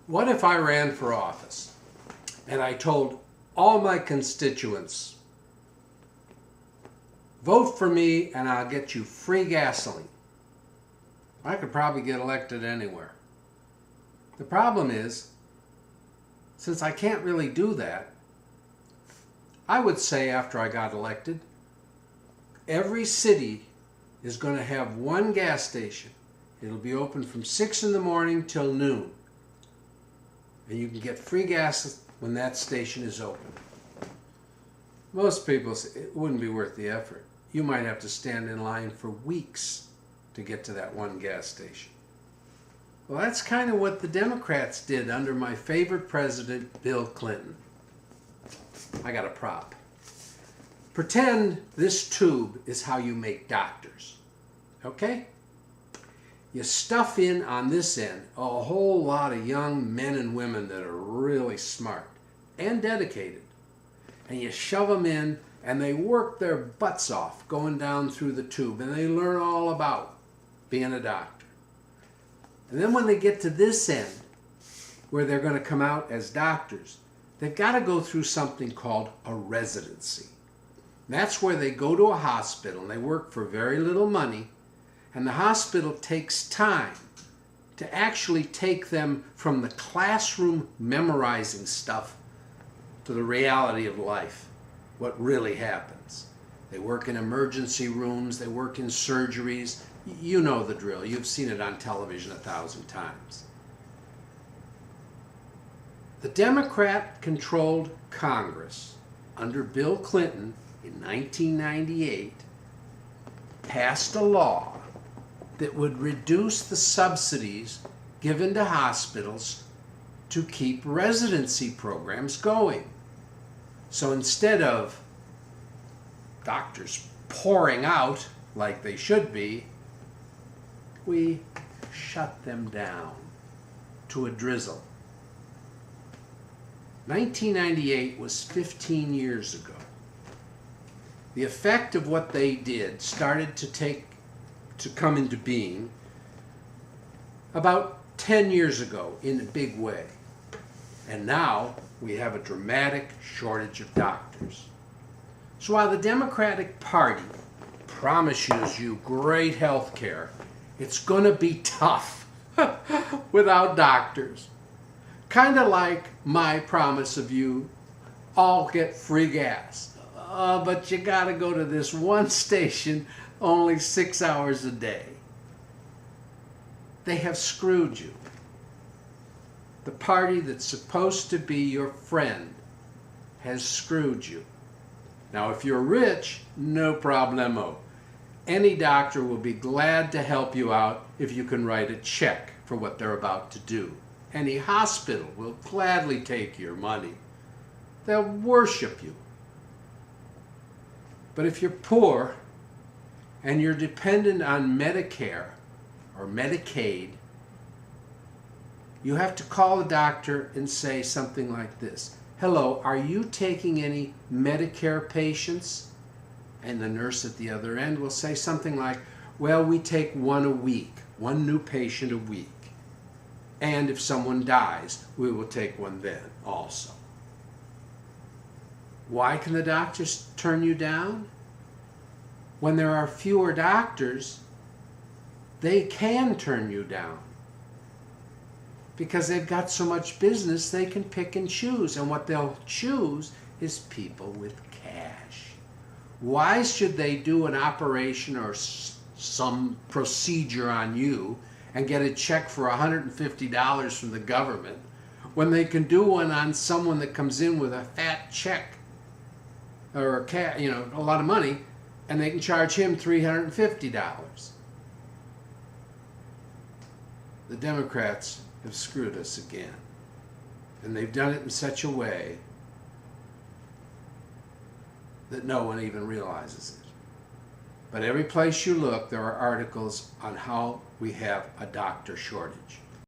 What if I ran for office and I told all my constituents, vote for me and I'll get you free gasoline? I could probably get elected anywhere. The problem is, since I can't really do that, I would say after I got elected, every city is going to have one gas station. It'll be open from 6 in the morning till noon. And you can get free gas when that station is open. Most people say it wouldn't be worth the effort. You might have to stand in line for weeks to get to that one gas station. Well, that's kind of what the Democrats did under my favorite president, Bill Clinton. I got a prop. Pretend this tube is how you make doctors. Okay? You stuff in on this end a whole lot of young men and women that are really smart and dedicated. And you shove them in and they work their butts off going down through the tube and they learn all about being a doctor. And then when they get to this end, where they're going to come out as doctors, they've got to go through something called a residency. That's where they go to a hospital and they work for very little money, and the hospital takes time to actually take them from the classroom memorizing stuff to the reality of life, what really happens. They work in emergency rooms, they work in surgeries. You know the drill. You've seen it on television 1,000 times. The Democrat-controlled Congress under Bill Clinton in 1998 passed a law that would reduce the subsidies given to hospitals to keep residency programs going. So instead of doctors pouring out like they should be, we shut them down to a drizzle. 1998 was 15 years ago. The effect of what they did started to come into being about 10 years ago in a big way. And now we have a dramatic shortage of doctors. So while the Democratic Party promises you great health care, it's going to be tough without doctors. Kind of like my promise of you all get free gas. But you got to go to this one station only 6 hours a day. They have screwed you. The party that's supposed to be your friend has screwed you. Now, if you're rich, no problemo. Any doctor will be glad to help you out if you can write a check for what they're about to do. Any hospital will gladly take your money. They'll worship you. But if you're poor and you're dependent on Medicare or Medicaid, you have to call the doctor and say something like this: "Hello, are you taking any Medicare patients?" And the nurse at the other end will say something like, "Well, we take one a week, one new patient a week. And if someone dies, we will take one then also." Why can the doctors turn you down? When there are fewer doctors, they can turn you down. Because they've got so much business, they can pick and choose. And what they'll choose is people with cash. Why should they do an operation or some procedure on you and get a check for $150 from the government when they can do one on someone that comes in with a fat check or a lot of money, and they can charge him $350? The Democrats have screwed us again. And they've done it in such a way that no one even realizes it. But every place you look, there are articles on how we have a doctor shortage.